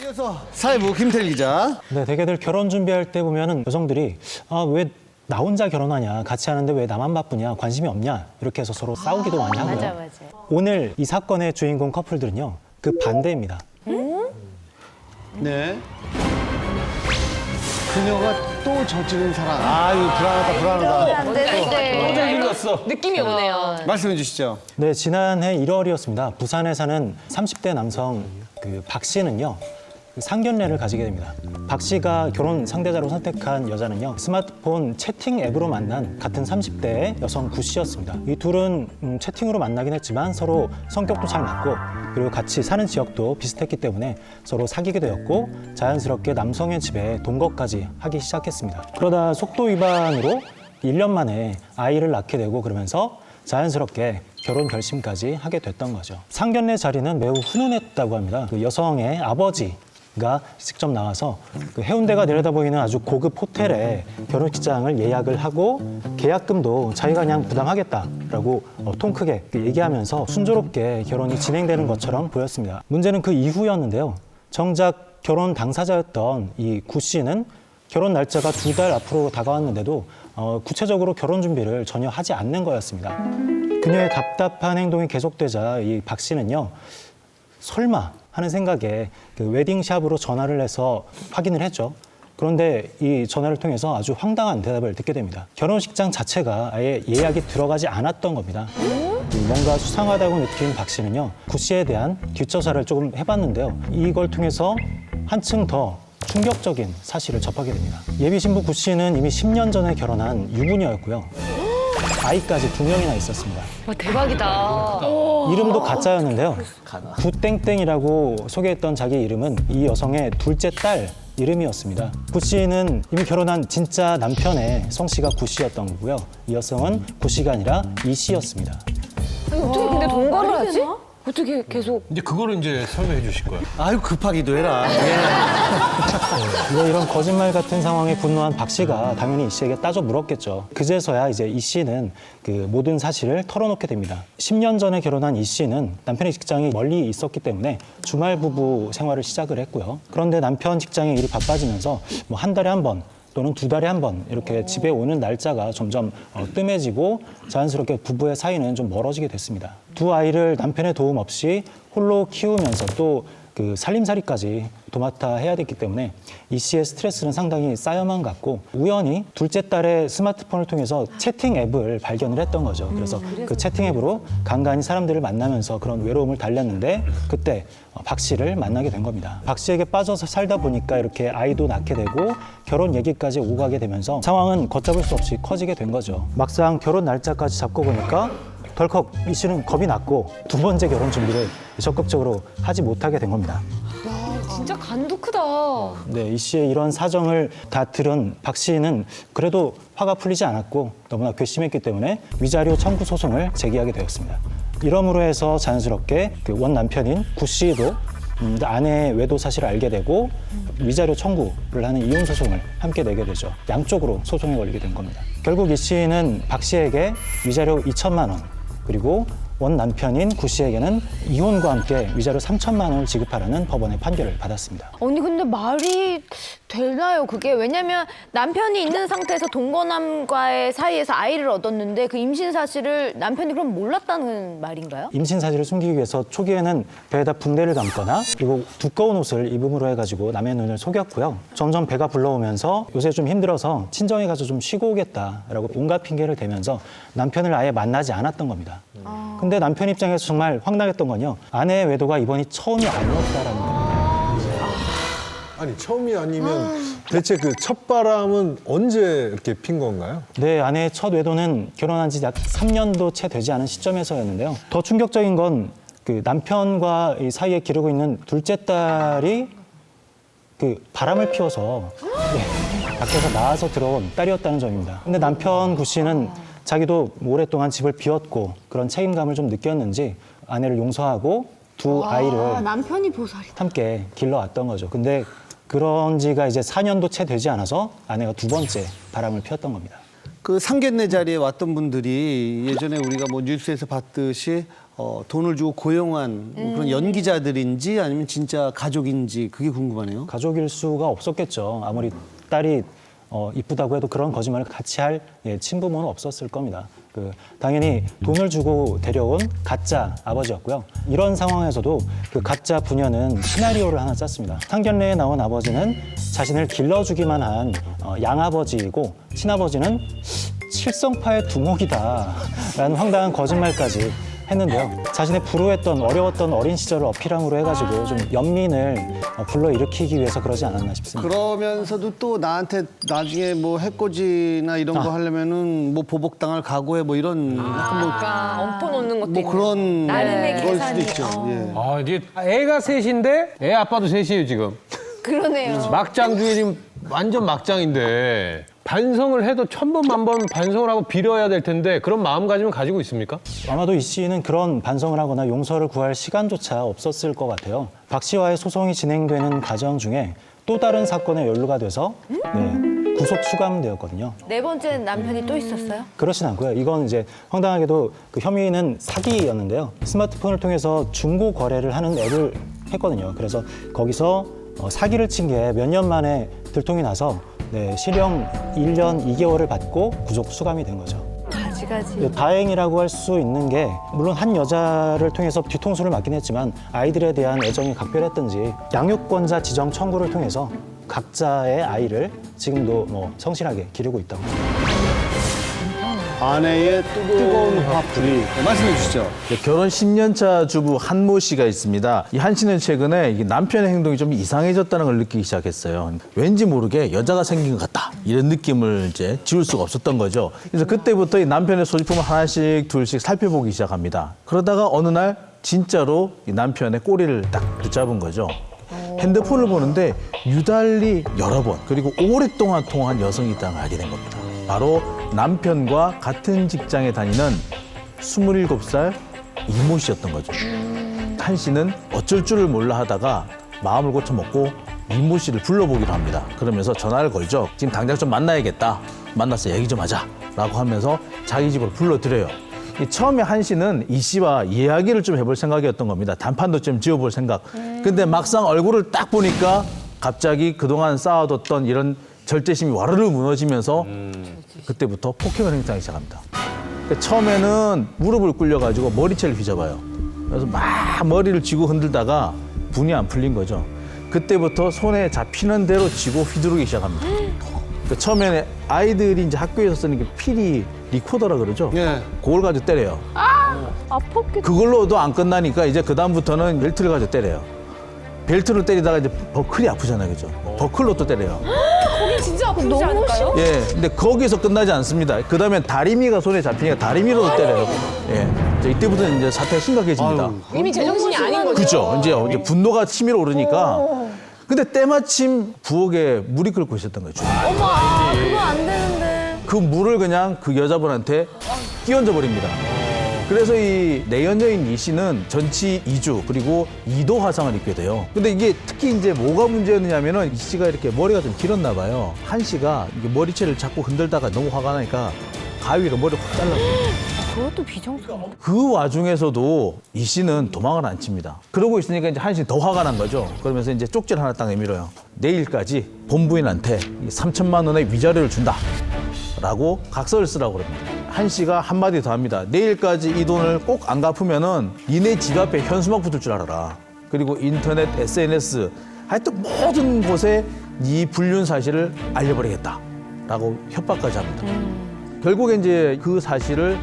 이어서 사회부 김태일 기자. 네, 대개들 결혼 준비할 때 보면은 여성들이 왜 나 혼자 결혼하냐, 같이 하는데 왜 나만 바쁘냐, 관심이 없냐 이렇게 해서 서로 싸우기도 많이 하고요. 맞아. 오늘 이 사건의 주인공 커플들은요, 그 반대입니다. 네. 그녀가 또 저지른 사랑. 아유, 불안하다. 안 되는데. 일렀어. 느낌이 오네요. 말씀해 주시죠. 네, 지난해 1월이었습니다. 부산에 사는 30대 남성 그 박 씨는요, 그 상견례를 가지게 됩니다. 박 씨가 결혼 상대자로 선택한 여자는요, 스마트폰 채팅 앱으로 만난 같은 30대의 여성 구 씨였습니다. 이 둘은 채팅으로 만나긴 했지만 서로 성격도 잘 맞고 그리고 같이 사는 지역도 비슷했기 때문에 서로 사귀게 되었고 자연스럽게 남성의 집에 동거까지 하기 시작했습니다. 그러다 속도 위반으로 1년 만에 아이를 낳게 되고 그러면서 자연스럽게 결혼 결심까지 하게 됐던 거죠. 상견례 자리는 매우 훈훈했다고 합니다. 그 여성의 아버지가 직접 나와서 그 해운대가 내려다보이는 아주 고급 호텔에 결혼식장을 예약을 하고 계약금도 자기가 그냥 부담하겠다라고 통 크게 얘기하면서 순조롭게 결혼이 진행되는 것처럼 보였습니다. 문제는 그 이후였는데요. 정작 결혼 당사자였던 이 구 씨는 결혼 날짜가 2달 앞으로 다가왔는데도 구체적으로 결혼 준비를 전혀 하지 않는 거였습니다. 그녀의 답답한 행동이 계속되자 이 박 씨는요, 설마 하는 생각에 그 웨딩샵으로 전화를 해서 확인을 했죠. 그런데 이 전화를 통해서 아주 황당한 대답을 듣게 됩니다. 결혼식장 자체가 아예 예약이 들어가지 않았던 겁니다. 뭔가 수상하다고 느낀 박 씨는요, 구 씨에 대한 뒷조사를 조금 해봤는데요. 이걸 통해서 한층 더 충격적인 사실을 접하게 됩니다. 예비 신부 구 씨는 이미 10년 전에 결혼한 유부녀였고요. 아이까지 2명이나 있었습니다. 와, 대박이다. 이름도 가짜였는데요. 구땡땡이라고 소개했던 자기 이름은 이 여성의 둘째 딸 이름이었습니다. 구 씨는 이미 결혼한 진짜 남편의 성씨가 구 씨였던 거고요. 이 여성은 구 씨가 아니라 이 씨였습니다. 어떻게 근데 동거를 하지? 어떻게 계속. 이제 그거를 이제 설명해 주실 거예요. 아유, 급하기도 해라. 이런 거짓말 같은 상황에 분노한 박 씨가 당연히 이 씨에게 따져 물었겠죠. 그제서야 이제 이 씨는 그 모든 사실을 털어놓게 됩니다. 10년 전에 결혼한 이 씨는 남편의 직장이 멀리 있었기 때문에 주말 부부 생활을 시작을 했고요. 그런데 남편 직장의 일이 바빠지면서 뭐 한 달에 한 번 또는 2달에 한 번 이렇게 집에 오는 날짜가 점점 뜸해지고 자연스럽게 부부의 사이는 좀 멀어지게 됐습니다. 두 아이를 남편의 도움 없이 홀로 키우면서 또 그 살림살이까지 도맡아 해야 됐기 때문에 이 씨의 스트레스는 상당히 쌓여만 갔고 우연히 둘째 딸의 스마트폰을 통해서 채팅 앱을 발견을 했던 거죠. 그래서 그 채팅 앱으로 간간히 사람들을 만나면서 그런 외로움을 달랬는데 그때 박 씨를 만나게 된 겁니다. 박 씨에게 빠져서 살다 보니까 이렇게 아이도 낳게 되고 결혼 얘기까지 오가게 되면서 상황은 걷잡을 수 없이 커지게 된 거죠. 막상 결혼 날짜까지 잡고 보니까 덜컥 이 씨는 겁이 났고 두 번째 결혼 준비를 적극적으로 하지 못하게 된 겁니다. 와, 진짜 간도 크다. 네, 이 씨의 이런 사정을 다 들은 박 씨는 그래도 화가 풀리지 않았고 너무나 괘씸했기 때문에 위자료 청구 소송을 제기하게 되었습니다. 이러므로 해서 자연스럽게 그 원 남편인 구 씨도 아내의 외도 사실을 알게 되고 위자료 청구를 하는 이혼 소송을 함께 내게 되죠. 양쪽으로 소송에 걸리게 된 겁니다. 결국 이 씨는 박 씨에게 위자료 2천만 원 그리고 원 남편인 구 씨에게는 이혼과 함께 위자료 3천만 원을 지급하라는 법원의 판결을 받았습니다. 언니 근데 말이 되나요 그게? 왜냐면 남편이 있는 상태에서 동거남과의 사이에서 아이를 얻었는데 그 임신 사실을 남편이 그럼 몰랐다는 말인가요? 임신 사실을 숨기기 위해서 초기에는 배에다 붕대를 감거나 그리고 두꺼운 옷을 입음으로 해가지고 남의 눈을 속였고요. 점점 배가 불러오면서 요새 좀 힘들어서 친정에 가서 좀 쉬고 오겠다라고 온갖 핑계를 대면서 남편을 아예 만나지 않았던 겁니다. 근데 남편 입장에서 정말 황당했던 건요. 아내의 외도가 이번이 처음이 아니었다라는 겁니다. 아니 처음이 아니면 대체 그 첫바람은 언제 이렇게 핀 건가요? 네, 아내의 첫 외도는 결혼한 지 약 3년도 채 되지 않은 시점에서였는데요. 더 충격적인 건 그 남편과 이 사이에 기르고 있는 둘째 딸이 그 바람을 피워서 밖에서 나와서 들어온 딸이었다는 점입니다. 근데 남편 구 씨는 자기도 오랫동안 집을 비웠고 그런 책임감을 좀 느꼈는지 아내를 용서하고 두 아이를 남편이 보살이. 함께 길러왔던 거죠. 근데 그런 지가 이제 4년도 채 되지 않아서 아내가 두 번째 바람을 피웠던 겁니다. 그 상견례 자리에 왔던 분들이 예전에 우리가 뭐 뉴스에서 봤듯이 돈을 주고 고용한 뭐 그런 연기자들인지 아니면 진짜 가족인지 그게 궁금하네요. 가족일 수가 없었겠죠. 아무리 딸이 이쁘다고 해도 그런 거짓말을 같이 할 친부모는 없었을 겁니다. 당연히 돈을 주고 데려온 가짜 아버지였고요. 이런 상황에서도 그 가짜 부녀는 시나리오를 하나 짰습니다. 상견례에 나온 아버지는 자신을 길러주기만 한 양아버지이고 친아버지는 칠성파의 두목이다라는 황당한 거짓말까지 했는데요. 자신의 불우했던 어려웠던 어린 시절을 어필함으로 해가지고 좀 연민을 불러일으키기 위해서 그러지 않았나 싶습니다. 그러면서도 또 나한테 나중에 뭐 해코지나 이런 거 하려면은 뭐 보복당할 각오에 뭐 이런 약간 엎어 놓는 것도 뭐 있는. 그런 나름의 걸 수도 계산이. 있죠. 예. 아, 이제 애가 셋인데 애 아빠도 셋이에요, 지금. 그러네요. 막장 중에 지금 완전 막장인데 반성을 해도 천번 만번 반성을 하고 빌어야 될 텐데 그런 마음가짐을 가지고 있습니까? 아마도 이 씨는 그런 반성을 하거나 용서를 구할 시간조차 없었을 것 같아요. 박 씨와의 소송이 진행되는 과정 중에 또 다른 사건에 연루가 돼서 구속 수감되었거든요. 네 번째 남편이 또 있었어요? 그렇진 않고요. 이건 이제 황당하게도 그 혐의는 사기였는데요. 스마트폰을 통해서 중고 거래를 하는 앱을 했거든요. 그래서 거기서 사기를 친 게 몇 년 만에 들통이 나서 실형 1년 2개월을 받고 구속 수감이 된 거죠. 가지가지. 다행이라고 할 수 있는 게 물론 한 여자를 통해서 뒤통수를 맞긴 했지만 아이들에 대한 애정이 각별했던지 양육권자 지정 청구를 통해서 각자의 아이를 지금도 뭐 성실하게 기르고 있다고 합니다. 아내의 뜨거운 화풀이 말씀해 주시죠. 결혼 10년차 주부 한모 씨가 있습니다. 이 한 씨는 최근에 이 남편의 행동이 좀 이상해졌다는 걸 느끼기 시작했어요. 왠지 모르게 여자가 생긴 것 같다. 이런 느낌을 이제 지울 수가 없었던 거죠. 그래서 그때부터 이 남편의 소지품을 하나씩 둘씩 살펴보기 시작합니다. 그러다가 어느 날 진짜로 이 남편의 꼬리를 딱 붙잡은 거죠. 핸드폰을 보는데 유달리 여러 번 그리고 오랫동안 통화한 여성이 있다는 걸 알게 된 겁니다. 바로 남편과 같은 직장에 다니는 27살 이모 씨였던 거죠. 한 씨는 어쩔 줄을 몰라 하다가 마음을 고쳐먹고 이모 씨를 불러보기로 합니다. 그러면서 전화를 걸죠. 지금 당장 좀 만나야겠다. 만나서 얘기 좀 하자. 라고 하면서 자기 집으로 불러들여요. 처음에 한 씨는 이 씨와 이야기를 좀 해볼 생각이었던 겁니다. 단판도 좀 지어볼 생각. 근데 막상 얼굴을 딱 보니까 갑자기 그동안 쌓아뒀던 이런 절제심이 와르르 무너지면서 그때부터 폭행을 행사하기 시작합니다. 처음에는 무릎을 꿀려가지고 머리채를 휘잡아요. 그래서 막 머리를 쥐고 흔들다가 분이 안 풀린 거죠. 그때부터 손에 잡히는 대로 쥐고 휘두르기 시작합니다. 처음에는 아이들이 이제 학교에서 쓰는 게 피리 리코더라 그러죠. 예. 그걸 가지고 때려요. 아팠겠다. 그걸로도 안 끝나니까 이제 그 다음부터는 벨트를 가지고 때려요. 벨트를 때리다가 이제 버클이 아프잖아요, 그죠? 버클로 또 때려요. 거긴 진짜 아프지 않을까요? 예, 근데 거기서 끝나지 않습니다. 그 다음에 다리미가 손에 잡히니까 다리미로도 때려요. 예, 이제 이때부터는 이제 사태가 심각해집니다. 이미 제정신이 아닌 거죠. 그죠? 이제 분노가 치밀어 오르니까. 근데 때마침 부엌에 물이 끓고 있었던 거죠. 어머, 그거 안 되는데. 그 물을 그냥 그 여자분한테 끼얹어 버립니다. 그래서 이 내연녀인 이 씨는 전치 2주 그리고 2도 화상을 입게 돼요. 근데 이게 특히 이제 뭐가 문제였냐면은 이 씨가 이렇게 머리가 좀 길었나 봐요. 한 씨가 이게 머리채를 자꾸 흔들다가 너무 화가 나니까 가위로 머리를 확 잘라버려요. 그것도 비정상. 그 와중에서도 이 씨는 도망을 안 칩니다. 그러고 있으니까 이제 한 씨는 더 화가 난 거죠. 그러면서 이제 쪽지를 하나 딱 내밀어요. 내일까지 본부인한테 3천만 원의 위자료를 준다. 라고 각서를 쓰라고 그럽니다. 한 씨가 한마디 더 합니다. 내일까지 이 돈을 꼭 안 갚으면은 니네 집 앞에 현수막 붙을 줄 알아라. 그리고 인터넷, SNS, 하여튼 모든 곳에 네 불륜 사실을 알려버리겠다. 라고 협박까지 합니다. 결국에 이제 그 사실을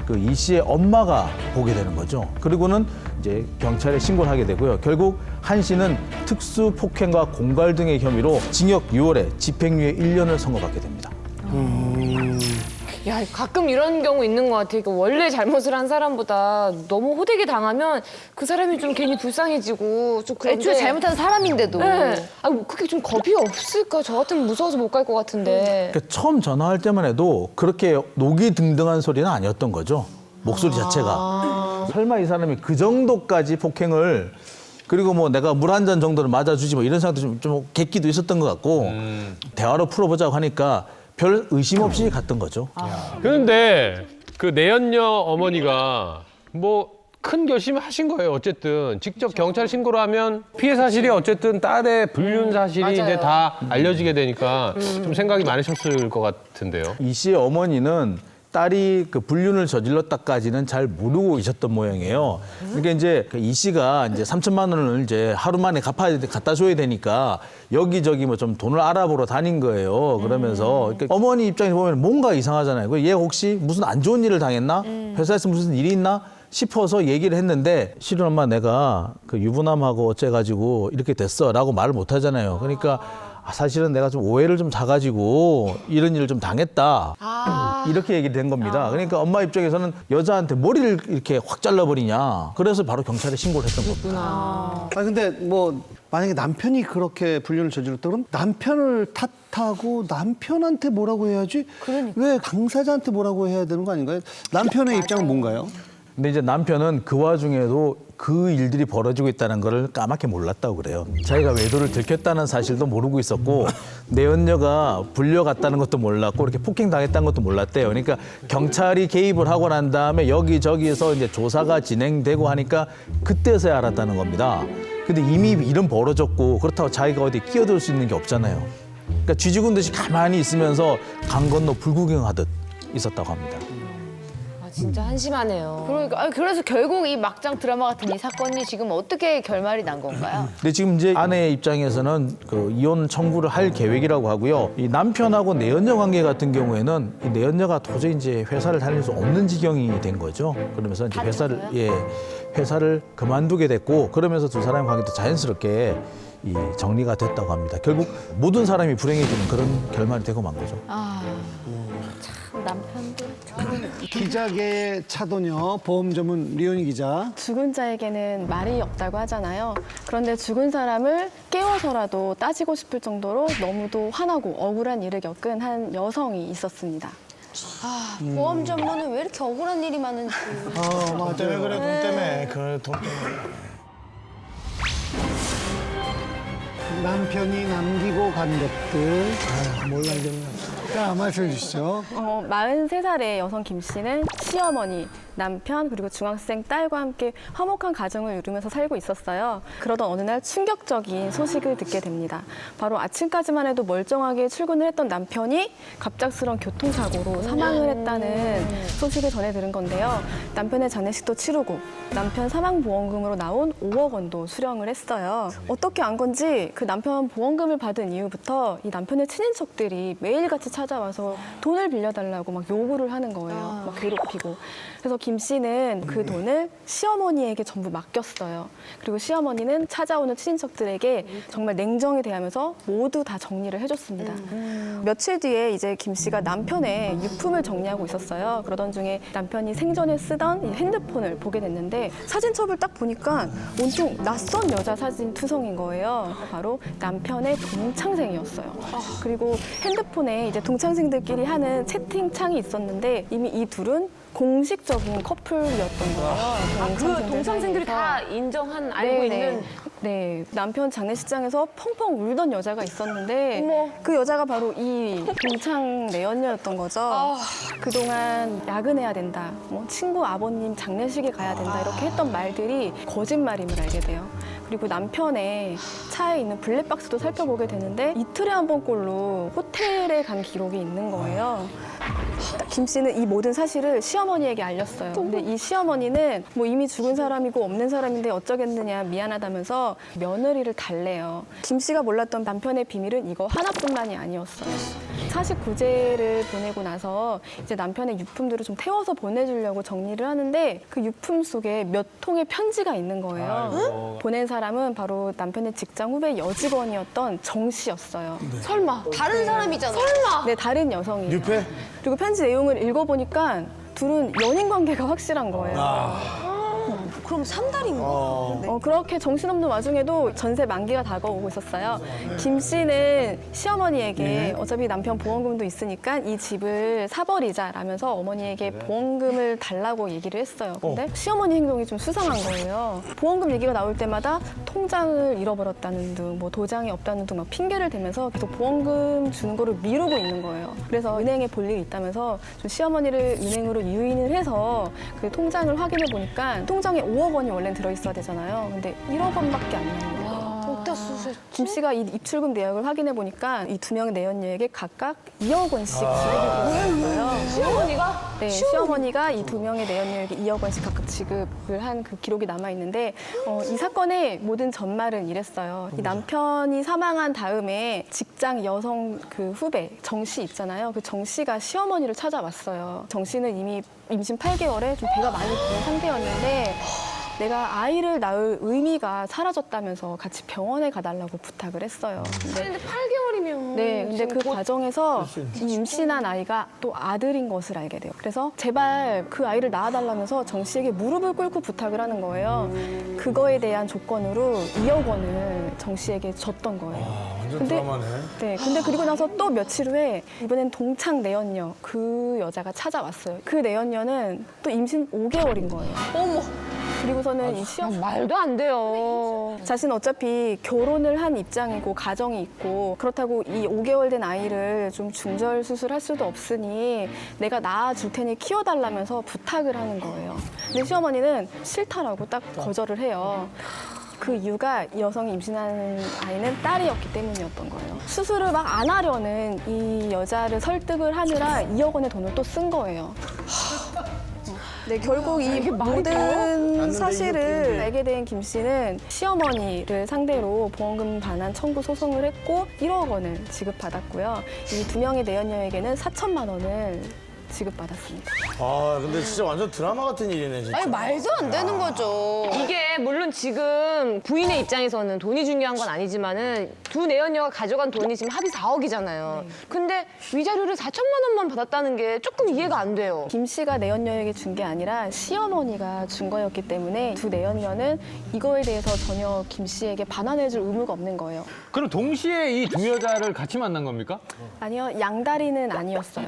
그 이 씨의 엄마가 보게 되는 거죠. 그리고는 이제 경찰에 신고를 하게 되고요. 결국 한 씨는 특수폭행과 공갈 등의 혐의로 징역 6월에 집행유예 1년을 선고받게 됩니다. 야, 가끔 이런 경우 있는 것 같아요. 그러니까 원래 잘못을 한 사람보다 너무 호되게 당하면 그 사람이 좀 괜히 불쌍해지고 좀 그런데. 애초에 잘못한 사람인데도. 네. 아, 그게 좀 겁이 없을까? 저 같으면 무서워서 못 갈 것 같은데. 그러니까 처음 전화할 때만 해도 그렇게 녹이 등등한 소리는 아니었던 거죠. 목소리 자체가. 설마 이 사람이 그 정도까지 폭행을 그리고 뭐 내가 물 한 잔 정도는 맞아주지 뭐 이런 생각도 좀 객기도 있었던 것 같고 대화로 풀어보자고 하니까 별 의심 없이 갔던 거죠. 그런데 그 내연녀 어머니가 뭐 큰 결심을 하신 거예요. 어쨌든 직접 경찰 신고를 하면 피해 사실이 어쨌든 딸의 불륜 사실이 이제 다 알려지게 되니까 좀 생각이 많으셨을 것 같은데요. 이 씨의 어머니는 딸이 그 불륜을 저질렀다까지는 잘 모르고 계셨던 모양이에요. 그러니까 이제 이 씨가 이제 3천만 원을 이제 하루 만에 갖다 줘야 되니까 여기저기 뭐 좀 돈을 알아보러 다닌 거예요. 그러면서 그러니까 어머니 입장에서 보면 뭔가 이상하잖아요. 얘 혹시 무슨 안 좋은 일을 당했나? 회사에서 무슨 일이 있나? 싶어서 얘기를 했는데 실은 엄마 내가 그 유부남하고 어째가지고 이렇게 됐어라고 말을 못 하잖아요. 그러니까 사실은 내가 좀 오해를 좀 사가지고 이런 일을 좀 당했다. 이렇게 얘기를 된 겁니다. 그러니까 엄마 입장에서는 여자한테 머리를 이렇게 확 잘라버리냐. 그래서 바로 경찰에 신고를 했던 겁니다. 아 근데 뭐 만약에 남편이 그렇게 불륜을 저질렀다 그러면 남편을 탓하고 남편한테 뭐라고 해야지? 왜 당사자한테 뭐라고 해야 되는 거 아닌가요? 남편의 입장은 뭔가요? 근데 이제 남편은 그 와중에도 그 일들이 벌어지고 있다는 걸 까맣게 몰랐다고 그래요. 자기가 외도를 들켰다는 사실도 모르고 있었고 내연녀가 불려갔다는 것도 몰랐고 이렇게 폭행당했다는 것도 몰랐대요. 그러니까 경찰이 개입을 하고 난 다음에 여기저기에서 이제 조사가 진행되고 하니까 그때서야 알았다는 겁니다. 근데 이미 일은 벌어졌고 그렇다고 자기가 어디 끼어들 수 있는 게 없잖아요. 그러니까 쥐죽은 듯이 가만히 있으면서 강 건너 불구경하듯 있었다고 합니다. 진짜 한심하네요. 그러니까 그래서 결국 이 막장 드라마 같은 이 사건이 지금 어떻게 결말이 난 건가요? 근데 지금 이제 아내의 입장에서는 그 이혼 청구를 할 계획이라고 하고요. 이 남편하고 내연녀 관계 같은 경우에는 이 내연녀가 도저히 이제 회사를 다닐 수 없는 지경이 된 거죠. 그러면서 이제 회사를 그만두게 됐고 그러면서 두 사람의 관계도 자연스럽게 이 정리가 됐다고 합니다. 결국 모든 사람이 불행해지는 그런 결말이 되고 만 거죠. 참 남편도 기자계 차도녀 보험 전문 리온희 기자. 죽은 자에게는 말이 없다고 하잖아요. 그런데 죽은 사람을 깨워서라도 따지고 싶을 정도로 너무도 화나고 억울한 일을 겪은 한 여성이 있었습니다. 보험 전문은 왜 이렇게 억울한 일이 많은지. 맞아. 왜 그래? 돈 때문에. 돈 때문에. 남편이 남기고 간 것들. 몰라야겠네. 자, 말씀해 주시죠. 43살의 여성 김 씨는 시어머니, 남편 그리고 중학생 딸과 함께 화목한 가정을 이루면서 살고 있었어요. 그러던 어느 날 충격적인 소식을 듣게 됩니다. 바로 아침까지만 해도 멀쩡하게 출근을 했던 남편이 갑작스러운 교통사고로 사망을 했다는 소식을 전해 들은 건데요. 남편의 장례식도 치르고 남편 사망보험금으로 나온 5억 원도 수령을 했어요. 어떻게 안 건지 그 남편 보험금을 받은 이후부터 이 남편의 친인척들이 매일같이 찾아와서 돈을 빌려달라고 막 요구를 하는 거예요. 막 괴롭히고. 그래서 김 씨는 그 돈을 시어머니에게 전부 맡겼어요. 그리고 시어머니는 찾아오는 친인척들에게 정말 냉정히 대하면서 모두 다 정리를 해줬습니다. 며칠 뒤에 이제 김 씨가 남편의 유품을 정리하고 있었어요. 그러던 중에 남편이 생전에 쓰던 이 핸드폰을 보게 됐는데 사진첩을 딱 보니까 온통 낯선 여자 사진 투성인 거예요. 바로 남편의 동창생이었어요. 그리고 핸드폰에 이제 동창생들끼리 하는 채팅창이 있었는데 이미 이 둘은 공식적인 커플이었던 거예요. 그 동창생들이 다 인정한 알고 있는. 네, 남편 장례식장에서 펑펑 울던 여자가 있었는데 그 여자가 바로 이 동창 내연녀였던 거죠. 그동안 야근해야 된다, 뭐 친구 아버님 장례식에 가야 된다 이렇게 했던 말들이 거짓말임을 알게 돼요. 그리고 남편의 차에 있는 블랙박스도 살펴보게 되는데 이틀에 한 번꼴로 호텔에 간 기록이 있는 거예요. 김 씨는 이 모든 사실을 시어머니에게 알렸어요. 근데 이 시어머니는 뭐 이미 죽은 사람이고 없는 사람인데 어쩌겠느냐 미안하다면서 며느리를 달래요. 김 씨가 몰랐던 남편의 비밀은 이거 하나뿐만이 아니었어요. 사식구제를 보내고 나서 이제 남편의 유품들을 좀 태워서 보내주려고 정리를 하는데 그 유품 속에 몇 통의 편지가 있는 거예요. 보낸 사람은 바로 남편의 직장 후배 여직원이었던 정 씨였어요. 설마. 다른 사람이잖아. 설마. 네, 다른 여성이. 뉴페? 그리고 편지 내용을 읽어보니까 둘은 연인 관계가 확실한 거예요. 그럼 3달인 거예요? 그렇게 정신없는 와중에도 전세 만기가 다가오고 있었어요. 김 씨는 시어머니에게 어차피 남편 보험금도 있으니까 이 집을 사버리자라면서 어머니에게 보험금을 달라고 얘기를 했어요. 근데 시어머니 행동이 좀 수상한 거예요. 보험금 얘기가 나올 때마다 통장을 잃어버렸다는 둥, 뭐 도장이 없다는 둥 막 핑계를 대면서 계속 보험금 주는 거를 미루고 있는 거예요. 그래서 은행에 볼 일이 있다면서 좀 시어머니를 은행으로 유인을 해서 그 통장을 확인해 보니까 통장에 5억 원이 원래 들어있어야 되잖아요. 근데 1억 원밖에 안 나온 거예요. 어디다 쓰셨지? 김 씨가 이 입출금 내역을 확인해 보니까 이 두 명의 내연녀에게 각각 2억 원씩 지급이 됐어요. 시어머니가? 네, 시어머니가 이 두 명의 내연녀에게 2억 원씩 각각 지급을 한 그 기록이 남아 있는데 이 사건의 모든 전말은 이랬어요. 이 남편이 사망한 다음에 직장 여성 그 후배 정 씨 있잖아요. 그 정 씨가 시어머니를 찾아왔어요. 정 씨는 이미 임신 8개월에 좀 배가 많이 부른 상태였는데 내가 아이를 낳을 의미가 사라졌다면서 같이 병원에 가달라고 부탁을 했어요. 근데 8개월이면. 네, 근데 그 과정에서 이 임신한 아이가 또 아들인 것을 알게 돼요. 그래서 제발 그 아이를 낳아달라면서 정 씨에게 무릎을 꿇고 부탁을 하는 거예요. 그거에 대한 조건으로 2억 원을 정 씨에게 줬던 거예요. 완전 드라마네. 네, 근데 그리고 나서 또 며칠 후에 이번엔 동창 내연녀 그 여자가 찾아왔어요. 그 내연녀는 또 임신 5개월인 거예요. 어머. 그리고서는 이 시험 말도 안 돼요. 자신은 어차피 결혼을 한 입장이고 가정이 있고 그렇다고 이 5개월 된 아이를 좀 중절 수술할 수도 없으니 내가 낳아줄 테니 키워달라면서 부탁을 하는 거예요. 근데 시어머니는 싫다라고 딱 거절을 해요. 그 이유가 이 여성이 임신한 아이는 딸이었기 때문이었던 거예요. 수술을 막 안 하려는 이 여자를 설득을 하느라 2억 원의 돈을 또 쓴 거예요. 네, 결국 이 모든 사실을 알게 된 김 씨는 시어머니를 상대로 보험금 반환 청구 소송을 했고 1억 원을 지급받았고요. 이 두 명의 내연녀에게는 4천만 원을 지급받았습니다. 아, 근데 진짜 완전 드라마 같은 일이네, 진짜. 아니 말도 안 되는 거죠. 이게 물론 지금 부인의 입장에서는 돈이 중요한 건 아니지만은 두 내연녀가 가져간 돈이 지금 합의 4억이잖아요. 근데 위자료를 4천만 원만 받았다는 게 조금 이해가 안 돼요. 김 씨가 내연녀에게 준 게 아니라 시어머니가 준 거였기 때문에 두 내연녀는 이거에 대해서 전혀 김 씨에게 반환해줄 의무가 없는 거예요. 그럼 동시에 이 두 여자를 같이 만난 겁니까? 아니요, 양다리는 아니었어요.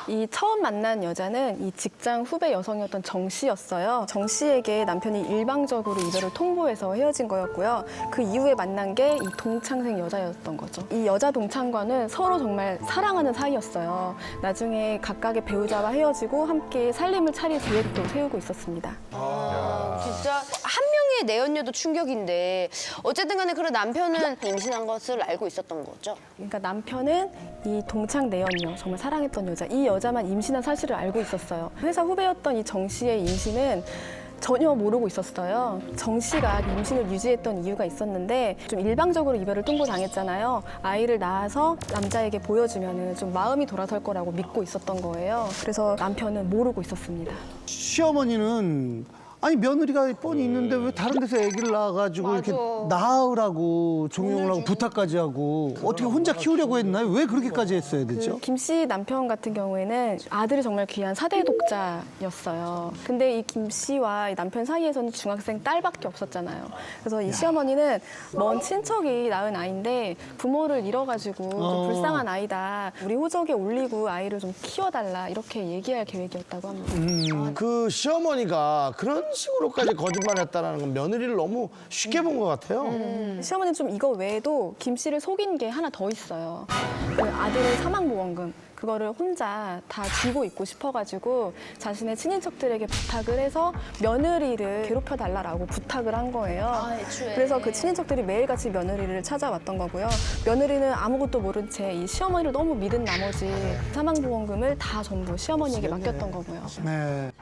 이 처음 만난 여자는 이 직장 후배 여성이었던 정 씨였어요. 정 씨에게 남편이 일방적으로 이별을 통보해서 헤어진 거였고요. 그 이후에 만난 게 이 동창생 여자였던 거죠. 이 여자 동창과는 서로 정말 사랑하는 사이였어요. 나중에 각각의 배우자와 헤어지고 함께 살림을 차릴 계획도 세우고 있었습니다. 진짜 한 명의 내연녀도 충격인데 어쨌든 간에 그런 남편은 임신한 것을 알고 있었던 거죠? 그러니까 남편은 이 동창 내연녀, 정말 사랑했던 여자, 이 여자만 임신한 사실을 알고 있었어요. 회사 후배였던 이 정 씨의 임신은 전혀 모르고 있었어요. 정 씨가 임신을 유지했던 이유가 있었는데 좀 일방적으로 이별을 통보당했잖아요. 아이를 낳아서 남자에게 보여주면 좀 마음이 돌아설 거라고 믿고 있었던 거예요. 그래서 남편은 모르고 있었습니다. 시어머니는 아니 며느리가 뻔히 있는데 왜 다른 데서 아기를 낳아가지고 맞아. 이렇게 낳으라고 종용을 하고 부탁까지 하고 어떻게 혼자 키우려고 했나요? 왜 그렇게까지 했어야 됐죠? 김 씨 남편 같은 경우에는 아들이 정말 귀한 사대 독자였어요. 근데 이 김 씨와 이 남편 사이에서는 중학생 딸밖에 없었잖아요. 그래서 이 시어머니는 먼 친척이 낳은 아이인데 부모를 잃어가지고 좀 불쌍한 아이다. 우리 호적에 올리고 아이를 좀 키워달라 이렇게 얘기할 계획이었다고 합니다. 그 시어머니가 그런 식으로까지 거짓말했다는 건 며느리를 너무 쉽게 본 것 같아요. 시어머니는 좀 이거 외에도 김 씨를 속인 게 하나 더 있어요. 그 아들의 사망보험금. 그거를 혼자 다 쥐고 있고 싶어가지고 자신의 친인척들에게 부탁을 해서 며느리를 괴롭혀달라고 부탁을 한 거예요. 애초에. 그래서 그 친인척들이 매일같이 며느리를 찾아왔던 거고요. 며느리는 아무것도 모른 채 이 시어머니를 너무 믿은 나머지 사망보험금을 다 전부 시어머니에게 맡겼던 거고요. 네.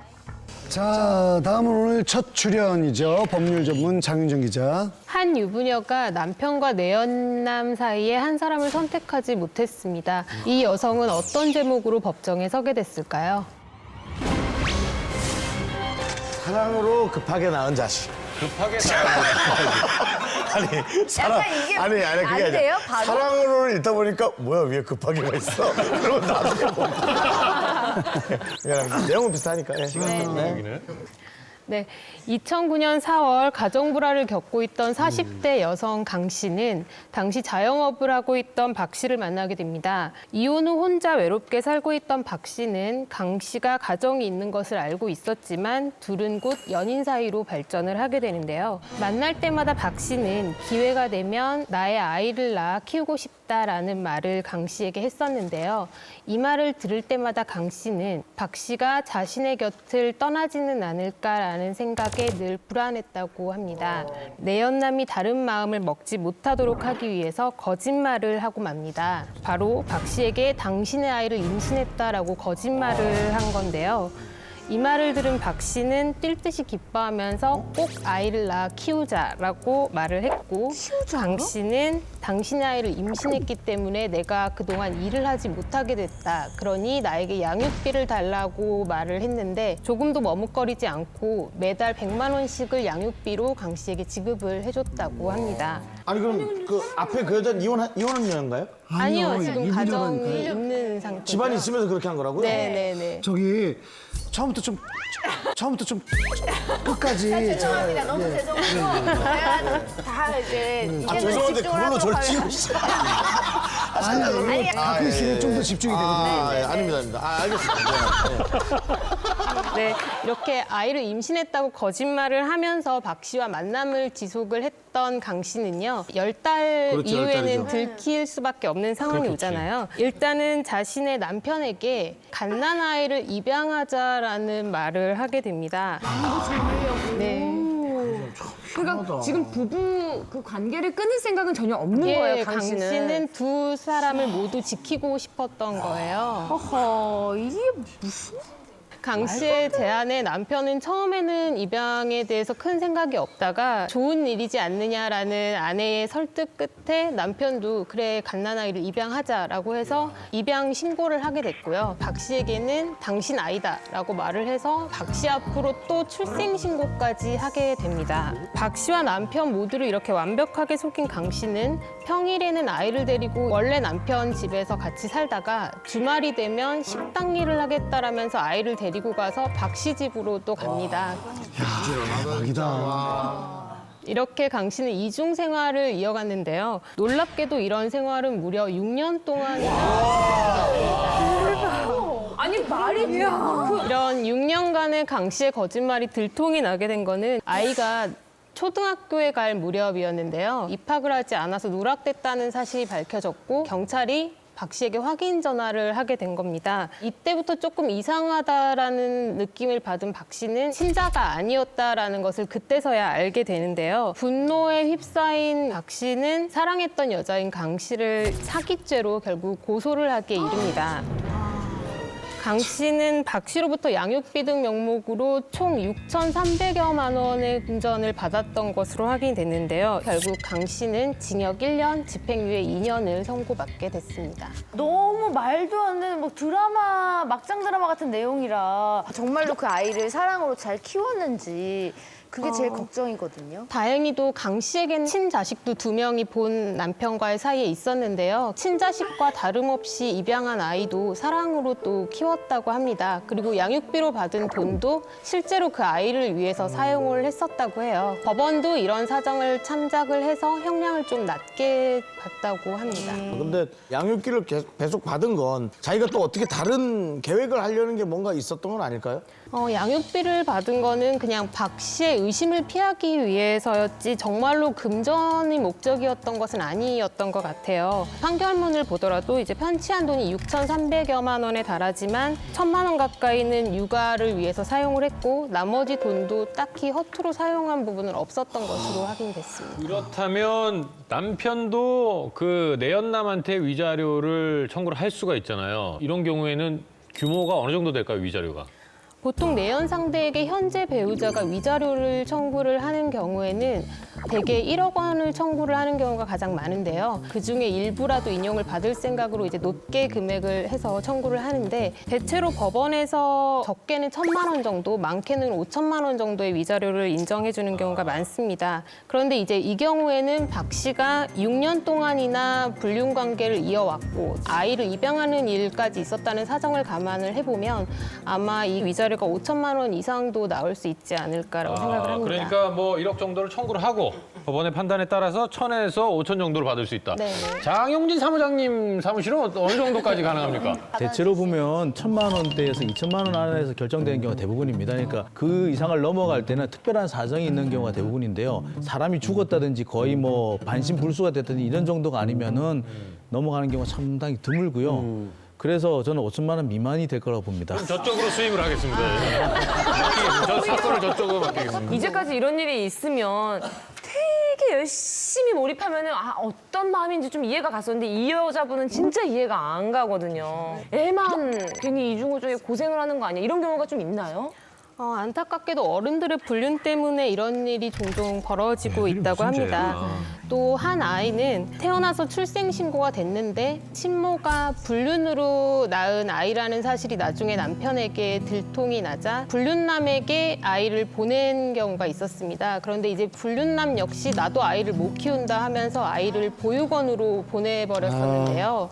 자, 다음은 오늘 첫 출연이죠. 법률 전문 장윤정 기자. 한 유부녀가 남편과 내연남 사이에 한 사람을 선택하지 못했습니다. 이 여성은 어떤 제목으로 법정에 서게 됐을까요? 사랑으로 급하게 낳은 자식. 급하게 아니, 사랑. 이게 아니, 그게 안 아니라 돼요? 바로? 사랑으로를 읽다 보니까 뭐야, 위에 급하게가 있어. 그러고 나중에 뭐. 그냥 내용은 비슷하니까. 예. 여기는 네, 2009년 4월 가정불화를 겪고 있던 40대 여성 강 씨는 당시 자영업을 하고 있던 박 씨를 만나게 됩니다. 이혼 후 혼자 외롭게 살고 있던 박 씨는 강 씨가 가정이 있는 것을 알고 있었지만 둘은 곧 연인 사이로 발전을 하게 되는데요. 만날 때마다 박 씨는 기회가 되면 나의 아이를 낳아 키우고 싶다라는 말을 강 씨에게 했었는데요. 이 말을 들을 때마다 강 씨는 박 씨가 자신의 곁을 떠나지는 않을까라는 생각에 늘 불안했다고 합니다. 내연남이 다른 마음을 먹지 못하도록 하기 위해서 거짓말을 하고 맙니다. 바로 박 씨에게 당신의 아이를 임신했다라고 거짓말을 한 건데요. 이 말을 들은 박 씨는 뛸 듯이 기뻐하면서 꼭 아이를 낳아 키우자라고 말을 했고 강 씨는 당신의 아이를 임신했기 때문에 내가 그동안 일을 하지 못하게 됐다. 그러니 나에게 양육비를 달라고 말을 했는데 조금도 머뭇거리지 않고 매달 100만 원씩을 양육비로 강 씨에게 지급을 해줬다고 합니다. 아니 그럼 그 앞에 그 여자는 이혼한 여자인가요? 아니요, 지금 이혼을 가정이 하니까요. 있는 상태. 집안이 있으면서 그렇게 한 거라고요? 네네네. 저기 처음부터 좀 끝까지 죄송합니다. 너무 죄송하고 다 이제 아 죄송한데 그걸로 저를 찍으시죠. 아니 박근 씨는 좀 더 집중이 되거든요. 아닙니다. 알겠습니다. 네, 이렇게 아이를 임신했다고 거짓말을 하면서 박 씨와 만남을 지속을 했던 강 씨는요. 10달 그렇죠, 이후에는 10달이죠. 들킬 수밖에 없는 상황이 오잖아요. 일단은 자신의 남편에게 갓난아이를 입양하자라는 말을 하게 됩니다. 네. 그러니까 지금 부부 그 관계를 끊을 생각은 전혀 없는 예, 거예요, 강 강 씨는. 씨는 두 사람을 모두 지키고 싶었던 거예요. 허허, 이게 무슨? 강 씨의 제안에 남편은 처음에는 입양에 대해서 큰 생각이 없다가 좋은 일이지 않느냐라는 아내의 설득 끝에 남편도 그래 갓난아이를 입양하자라고 해서 입양 신고를 하게 됐고요. 박 씨에게는 당신 아이다라고 말을 해서 박 씨 앞으로 또 출생 신고까지 하게 됩니다. 박 씨와 남편 모두를 이렇게 완벽하게 속인 강 씨는 평일에는 아이를 데리고 원래 남편 집에서 같이 살다가 주말이 되면 식당 일을 하겠다라면서 아이를 데리고 가서 박 씨 집으로 또 갑니다. 이렇게 강 씨는 이중 생활을 이어갔는데요. 놀랍게도 이런 생활은 무려 6년 동안이나 아니 말이 돼. 이런 6년간의 강 씨의 거짓말이 들통이 나게 된 거는 아이가 초등학교에 갈 무렵이었는데요. 입학을 하지 않아서 누락됐다는 사실이 밝혀졌고 경찰이 박 씨에게 확인 전화를 하게 된 겁니다. 이때부터 조금 이상하다라는 느낌을 받은 박 씨는 신자가 아니었다라는 것을 그때서야 알게 되는데요. 분노에 휩싸인 박 씨는 사랑했던 여자인 강 씨를 사기죄로 결국 고소를 하게 이릅니다. 강 씨는 박 씨로부터 양육비 등 명목으로 총 6,300여만 원의 금전을 받았던 것으로 확인됐는데요. 결국 강 씨는 징역 1년, 집행유예 2년을 선고받게 됐습니다. 너무 말도 안 되는 뭐 드라마 막장 드라마 같은 내용이라 정말로 그 아이를 사랑으로 잘 키웠는지 그게 제일 걱정이거든요. 다행히도 강 씨에게는 친자식도 2명이 본 남편과의 사이에 있었는데요. 친자식과 다름없이 입양한 아이도 사랑으로 또 키웠다고 합니다. 그리고 양육비로 받은 돈도 실제로 그 아이를 위해서 사용을 했었다고 해요. 법원도 이런 사정을 참작을 해서 형량을 좀 낮게 받다고 합니다. 근데 양육비를 계속 받은 건 자기가 또 어떻게 다른 계획을 하려는 게 뭔가 있었던 건 아닐까요? 양육비를 받은 거는 그냥 박 씨의 의심을 피하기 위해서였지 정말로 금전이 목적이었던 것은 아니었던 것 같아요. 판결문을 보더라도 이제 편취한 돈이 6,300여만 원에 달하지만 1,000만 원 가까이는 육아를 위해서 사용을 했고 나머지 돈도 딱히 허투루 사용한 부분은 없었던 것으로 확인됐습니다. 그렇다면 남편도 그 내연남한테 위자료를 청구를 할 수가 있잖아요. 이런 경우에는 규모가 어느 정도 될까요, 위자료가? 보통 내연 상대에게 현재 배우자가 위자료를 청구를 하는 경우에는 대개 1억 원을 청구를 하는 경우가 가장 많은데요. 그중에 일부라도 인용을 받을 생각으로 이제 높게 금액을 해서 청구를 하는데 대체로 법원에서 적게는 1,000만 원 정도, 많게는 5천만 원 정도의 위자료를 인정해 주는 경우가 많습니다. 그런데 이제 이 경우에는 박 씨가 6년 동안이나 불륜 관계를 이어왔고 아이를 입양하는 일까지 있었다는 사정을 감안을 해보면 아마 이 위자료가 5천만 원 이상도 나올 수 있지 않을까라고 생각을 합니다. 그러니까 뭐 1억 정도를 청구를 하고 법원의 판단에 따라서 1,000에서 5천 정도를 받을 수 있다. 네. 장용진 사무장님 사무실은 어느 정도까지 가능합니까? 대체로 보면 1,000만 원대에서 2천만 원 안에서 결정되는 경우가 대부분입니다. 그러니까 그 이상을 넘어갈 때는 특별한 사정이 있는 경우가 대부분인데요. 사람이 죽었다든지 거의 뭐 반신불수가 됐든지 이런 정도가 아니면은 넘어가는 경우가 상당히 드물고요. 그래서 저는 5천만 원 미만이 될 거라고 봅니다. 저쪽으로 수임을 하겠습니다. 저 사건을 저쪽으로 맡기겠습니다. 이제까지 이런 일이 있으면 되게 열심히 몰입하면은 어떤 마음인지 좀 이해가 갔었는데 이 여자분은 진짜 이해가 안 가거든요. 애만 괜히 이중우중에 고생을 하는 거 아니야? 이런 경우가 좀 있나요? 안타깝게도 어른들의 불륜 때문에 이런 일이 종종 벌어지고 있다고 합니다. 또 한 아이는 태어나서 출생신고가 됐는데 친모가 불륜으로 낳은 아이라는 사실이 나중에 남편에게 들통이 나자 불륜남에게 아이를 보낸 경우가 있었습니다. 그런데 이제 불륜남 역시 나도 아이를 못 키운다 하면서 아이를 보육원으로 보내버렸었는데요.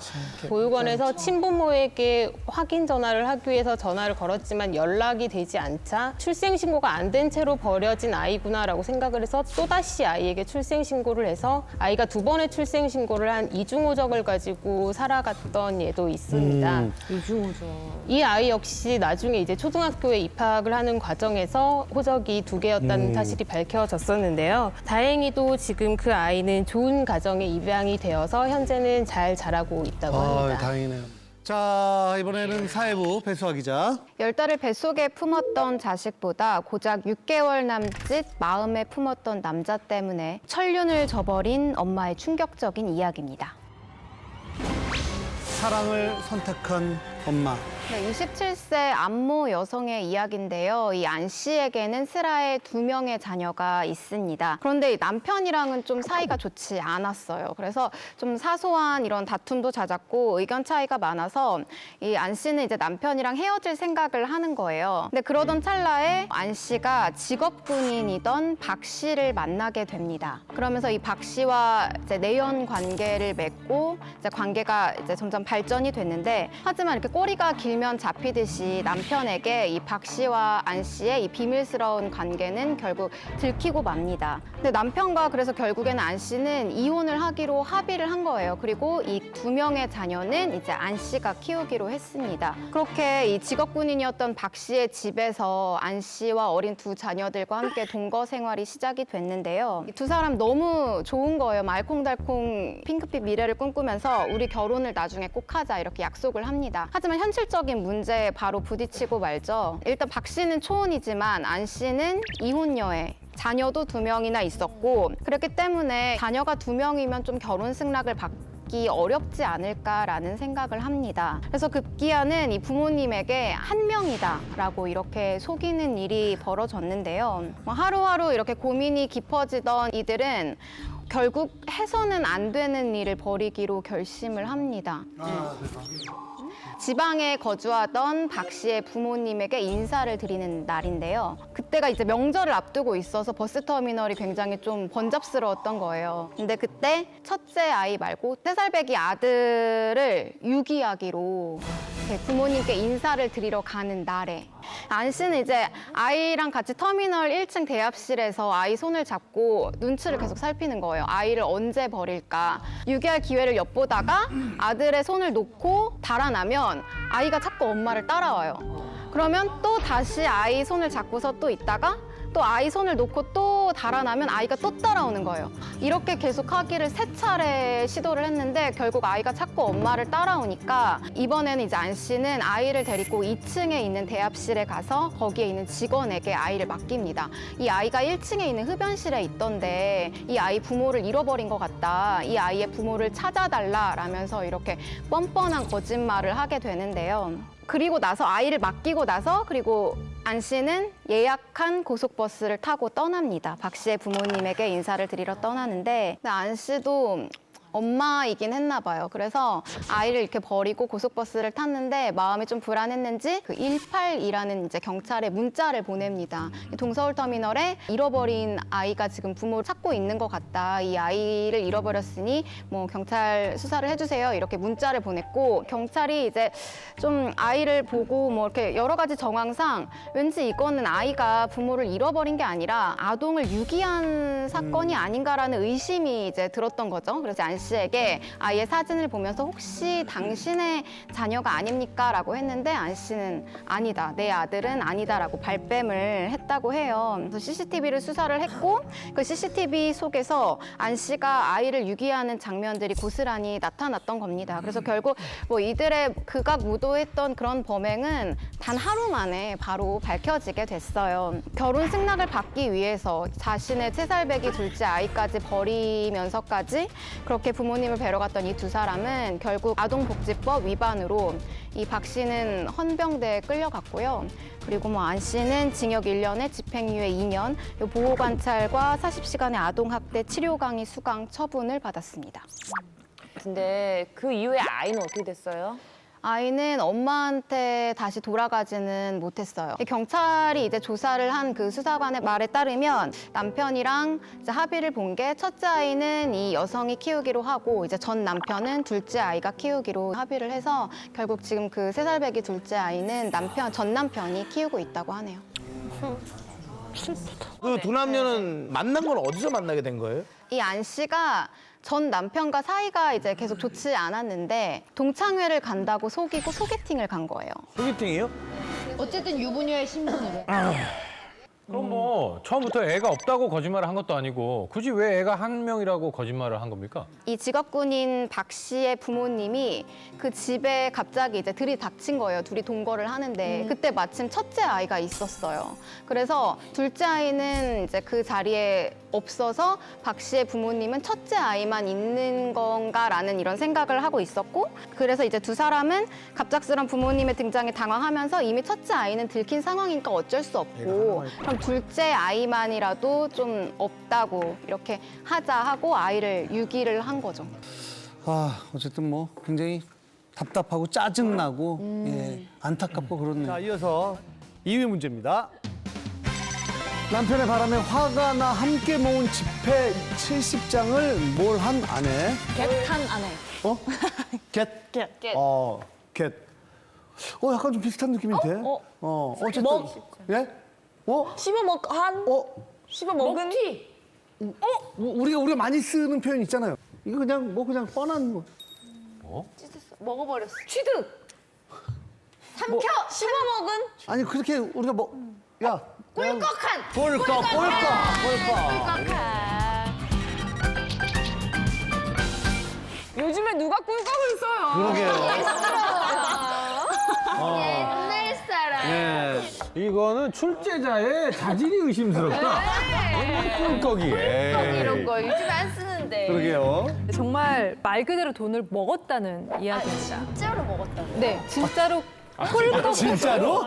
보육원에서 친부모에게 확인 전화를 하기 위해서 전화를 걸었지만 연락이 되지 않자 출생신고가 안 된 채로 버려진 아이구나라고 생각을 해서 또다시 아이에게 출생신고를 해서 아이가 2번의 출생신고를 한 이중호적을 가지고 살아갔던 예도 있습니다. 이중우중. 이 아이 역시 나중에 이제 초등학교에 입학을 하는 과정에서 호적이 2개였다는 사실이 밝혀졌었는데요. 다행히도 지금 그 아이는 좋은 가정에 입양이 되어서 현재는 잘 자라고 있다고 합니다. 다행이네요. 자, 이번에는 사회부 배수아 기자. 10달을 뱃속에 품었던 자식보다 고작 6개월 남짓 마음에 품었던 남자 때문에 천륜을 저버린 엄마의 충격적인 이야기입니다. 사랑을 선택한 엄마. 네, 27세 안모 여성의 이야기인데요. 이 안 씨에게는 슬하에 2명의 자녀가 있습니다. 그런데 이 남편이랑은 좀 사이가 좋지 않았어요. 그래서 좀 사소한 이런 다툼도 잦았고 의견 차이가 많아서 이 안 씨는 이제 남편이랑 헤어질 생각을 하는 거예요. 근데 그러던 찰나에 안 씨가 직업 군인이던 박 씨를 만나게 됩니다. 그러면서 이 박 씨와 이제 내연 관계를 맺고 이제 관계가 이제 점점 발전이 됐는데 하지만 이렇게 꼬리가 길면 잡히듯이 남편에게 이 박 씨와 안 씨의 이 비밀스러운 관계는 결국 들키고 맙니다. 근데 남편과 그래서 결국에는 안 씨는 이혼을 하기로 합의를 한 거예요. 그리고 이 2명의 자녀는 이제 안 씨가 키우기로 했습니다. 그렇게 이 직업군인이었던 박 씨의 집에서 안 씨와 어린 2 자녀들과 함께 동거 생활이 시작이 됐는데요. 이 2 사람 너무 좋은 거예요. 알콩달콩 핑크빛 미래를 꿈꾸면서 우리 결혼을 나중에 꼭 하자 이렇게 약속을 합니다. 하지만 현실적인 문제에 바로 부딪히고 말죠. 일단 박 씨는 초혼이지만 안 씨는 이혼녀에 자녀도 2명이나 있었고 그렇기 때문에 자녀가 2명이면 좀 결혼 승낙을 받기 어렵지 않을까라는 생각을 합니다. 그래서 급기야는 이 부모님에게 1명이다라고 이렇게 속이는 일이 벌어졌는데요. 하루하루 이렇게 고민이 깊어지던 이들은 결국 해서는 안 되는 일을 벌이기로 결심을 합니다. 지방에 거주하던 박 씨의 부모님에게 인사를 드리는 날인데요. 그때가 이제 명절을 앞두고 있어서 버스터미널이 굉장히 좀 번잡스러웠던 거예요. 근데 그때 첫째 아이 말고 3살배기 아들을 유기하기로 부모님께 인사를 드리러 가는 날에 안 씨는 이제 아이랑 같이 터미널 1층 대합실에서 아이 손을 잡고 눈치를 계속 살피는 거예요. 아이를 언제 버릴까. 유기할 기회를 엿보다가 아들의 손을 놓고 달아나면 아이가 자꾸 엄마를 따라와요. 그러면 또 다시 아이 손을 잡고서 또 있다가 또 아이 손을 놓고 또 달아나면 아이가 또 따라오는 거예요. 이렇게 계속 하기를 3차례 시도를 했는데 결국 아이가 자꾸 엄마를 따라오니까 이번에는 이제 안 씨는 아이를 데리고 2층에 있는 대합실에 가서 거기에 있는 직원에게 아이를 맡깁니다. 이 아이가 1층에 있는 흡연실에 있던데 이 아이 부모를 잃어버린 것 같다. 이 아이의 부모를 찾아달라라면서 이렇게 뻔뻔한 거짓말을 하게 되는데요. 그리고 나서 아이를 맡기고 나서 그리고 안 씨는 예약한 고속버스를 타고 떠납니다. 박 씨의 부모님에게 인사를 드리러 떠나는데 근데 안 씨도 엄마이긴 했나 봐요. 그래서 아이를 이렇게 버리고 고속버스를 탔는데 마음이 좀 불안했는지 그 182라는 이제 경찰에 문자를 보냅니다. 동서울터미널에 잃어버린 아이가 지금 부모를 찾고 있는 것 같다. 이 아이를 잃어버렸으니 뭐 경찰 수사를 해주세요. 이렇게 문자를 보냈고 경찰이 이제 좀 아이를 보고 뭐 이렇게 여러 가지 정황상 왠지 이거는 아이가 부모를 잃어버린 게 아니라 아동을 유기한 사건이 아닌가라는 의심이 이제 들었던 거죠. 그래서 안 씨에게 아이의 사진을 보면서 혹시 당신의 자녀가 아닙니까? 라고 했는데 안 씨는 아니다. 내 아들은 아니다라고 발뺌을 했다고 해요. 그래서 CCTV를 수사를 했고 그 CCTV 속에서 안 씨가 아이를 유기하는 장면들이 고스란히 나타났던 겁니다. 그래서 결국 뭐 이들의 극악무도했던 그런 범행은 단 하루 만에 바로 밝혀지게 됐어요. 결혼 승낙을 받기 위해서 자신의 3살배기 둘째 아이까지 버리면서까지 그렇게 부모님을 뵈러 갔던 이 두 사람은 결국 아동복지법 위반으로 이 박 씨는 헌병대에 끌려갔고요. 그리고 뭐 안 씨는 징역 1년에 집행유예 2년, 보호관찰과 40시간의 아동학대 치료 강의 수강 처분을 받았습니다. 근데 그 이후에 아이는 어떻게 됐어요? 아이는 엄마한테 다시 돌아가지는 못했어요. 경찰이 이제 조사를 한 그 수사관의 말에 따르면 남편이랑 이제 합의를 본 게 첫째 아이는 이 여성이 키우기로 하고 이제 전 남편은 둘째 아이가 키우기로 합의를 해서 결국 지금 그 3살배기 둘째 아이는 전 남편이 키우고 있다고 하네요. 그 두 남녀는 만난 건 어디서 만나게 된 거예요? 이 안 씨가 전 남편과 사이가 이제 계속 좋지 않았는데 동창회를 간다고 속이고 소개팅을 간 거예요. 소개팅이요? 어쨌든 유부녀의 신분으로. 그럼 뭐 처음부터 애가 없다고 거짓말을 한 것도 아니고 굳이 왜 애가 한 명이라고 거짓말을 한 겁니까? 이 직업군인 박 씨의 부모님이 그 집에 갑자기 이제 들이닥친 거예요. 둘이 동거를 하는데 그때 마침 첫째 아이가 있었어요. 그래서 둘째 아이는 이제 그 자리에 없어서 박 씨의 부모님은 첫째 아이만 있는 건가라는 이런 생각을 하고 있었고 그래서 이제 두 사람은 갑작스런 부모님의 등장에 당황하면서 이미 첫째 아이는 들킨 상황이니까 어쩔 수 없고 그럼 둘째 아이만이라도 좀 없다고 이렇게 하자 하고 아이를 유기를 한 거죠. 아, 어쨌든 뭐 굉장히 답답하고 짜증나고 예, 안타깝고 그렇네요. 자, 이어서 2위 문제입니다. 남편의 바람에 화가 나 함께 모은 지폐 70장을 뭘 한 아내? 겟한 아내. 어? 겟? 겟. 겟. 약간 좀 비슷한 느낌이 돼. 어쨌든. 예? 씹어먹은? 우리가 많이 쓰는 표현 있잖아요. 이거 그냥 뻔한 거. 먹어버렸어. 취득! 삼켜! 씹어먹은? 아니, 그렇게 우리가 야. 꿀꺽한! 꿀꺽. 요즘에 누가 꿀꺽을 써요? 그러게요. 옛날 사람. 예. 이거는 출제자의 자질이 의심스럽다. 꿀꺽이. 이런 거 요즘 안 쓰는데. 그러게요. 정말 말 그대로 돈을 먹었다는 이야기입니다. 진짜로 먹었다. 네, 진짜로 꿀꺽. 진짜로?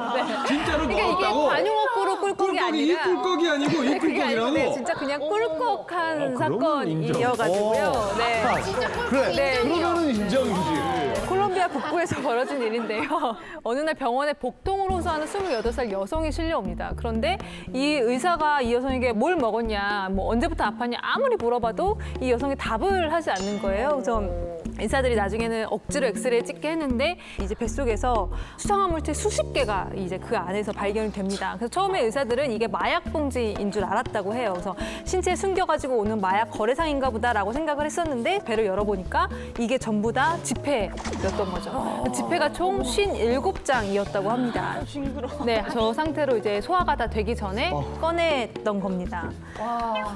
진짜로 그러니까 이게 먹었다고? 관용어구로 꿀꺽이 이 아니라 꿀꺽이 아니고 이 그게 아니고 꿀꺽이라고? 네, 진짜 그냥 꿀꺽한 그러면 인정. 사건이어가지고요. 네. 그래. 네. 그러면은 인정이지. 콜롬비아 북부에서 벌어진 일인데요. 어느 날 병원에 복통을 호소하는 28살 여성이 실려옵니다. 그런데 이 의사가 이 여성에게 뭘 먹었냐, 뭐 언제부터 아팠냐 아무리 물어봐도 이 여성이 답을 하지 않는 거예요. 그래서 의사들이 나중에는 억지로 엑스레이를 찍게 했는데 이제 뱃속에서 수상한 물질 수십 개가 이제 그 안에서 발견이 됩니다. 그래서 처음에 의사들은 이게 마약 봉지인 줄 알았다고 해요. 그래서 신체에 숨겨가지고 오는 마약 거래상인가 보다라고 생각을 했었는데 배를 열어보니까 이게 전부 다 지폐였던 거죠. 지폐가 총 57장이었다고 합니다. 네, 저 상태로 이제 소화가 다 되기 전에 꺼냈던 겁니다.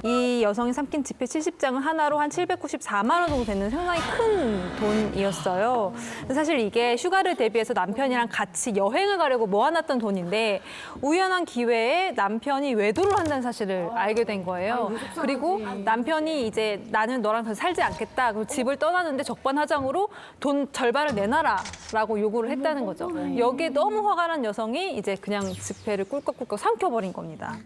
이 여성이 삼킨 지폐 70장은 하나로 한 794만 원 정도 되는 상당히 큰 돈이었어요. 사실 이게 휴가를 대비해서 남편이랑 같이 여행을 가려고 모아놨던 돈인데 우연한 기회에 남편이 외도를 한다는 사실을 알게 된 거예요. 그리고 남편이 이제 나는 너랑 더 살지 않겠다. 그리고 집을 떠나는데 적반하장으로 돈 절반을 내놔라. 사과하라라고 요구를 했다는 거죠. 여기에 너무 화가 난 여성이 이제 그냥 지폐를 꿀꺽꿀꺽 삼켜버린 겁니다.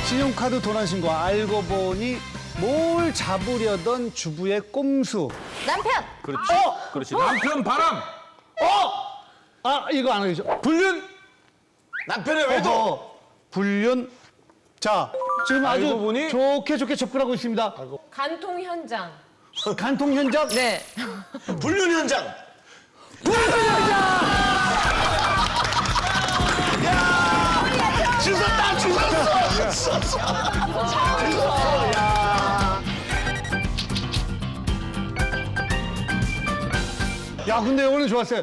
신용카드 도난 신고 알고 보니 뭘 잡으려던 주부의 꼼수. 남편! 그렇지. 그렇지. 남편 바람. 이거 안 하죠. 불륜! 남편의 외도! 불륜. 자, 지금 아주 알고 보니? 좋게 접근하고 있습니다. 간통 현장. 간통 현장? 네. 불륜 현장! 야, 근데 오늘 좋았어요.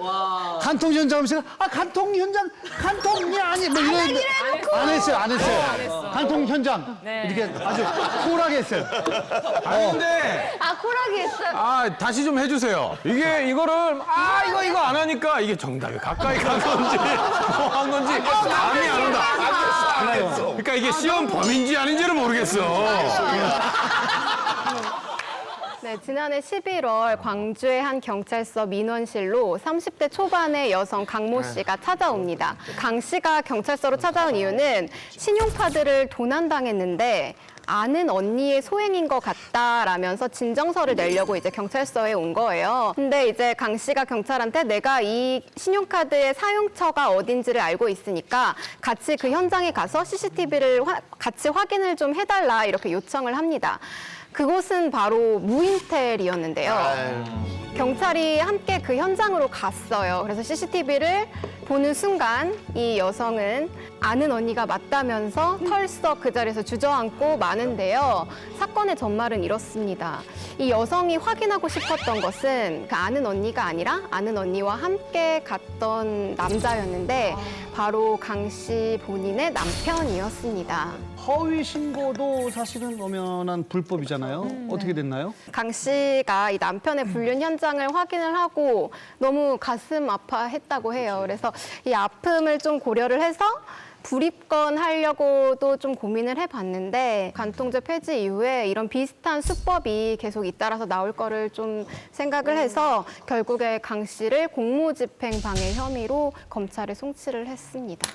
간통 현장 하면서 간통 현장, 간통이 아니 뭐 이런 안 했어요. 간통 현장 이렇게 아주 쿨하게 했어요. 아니 근데 쿨하게 했어요. 다시 좀 해주세요. 이거를 이거 안 하니까 이게 정답이 가까이 간 건지 뭐 한 건지 감이 안 온다. 그러니까 이게 시험 범인지 아닌지를 모르겠어. 네, 지난해 11월 광주의 한 경찰서 민원실로 30대 초반의 여성 강모 씨가 찾아옵니다. 강 씨가 경찰서로 찾아온 이유는 신용카드를 도난당했는데 아는 언니의 소행인 것 같다라면서 진정서를 내려고 이제 경찰서에 온 거예요. 근데 이제 강 씨가 경찰한테 내가 이 신용카드의 사용처가 어딘지를 알고 있으니까 같이 그 현장에 가서 CCTV를 같이 확인을 좀 해달라 이렇게 요청을 합니다. 그곳은 바로 무인텔이었는데요. 경찰이 함께 그 현장으로 갔어요. 그래서 CCTV를 보는 순간 이 여성은 아는 언니가 맞다면서 털썩 그 자리에서 주저앉고 마는데요. 사건의 전말은 이렇습니다. 이 여성이 확인하고 싶었던 것은 그 아는 언니가 아니라 아는 언니와 함께 갔던 남자였는데 바로 강 씨 본인의 남편이었습니다. 허위 신고도 사실은 엄연한 불법이잖아요. 어떻게 됐나요? 강 씨가 이 남편의 불륜 현장을 확인을 하고 너무 가슴 아파했다고 해요. 그래서 이 아픔을 좀 고려를 해서 불입건 하려고도 좀 고민을 해봤는데 간통죄 폐지 이후에 이런 비슷한 수법이 계속 잇따라서 나올 거를 좀 생각을 해서 결국에 강 씨를 공무집행 방해 혐의로 검찰에 송치를 했습니다.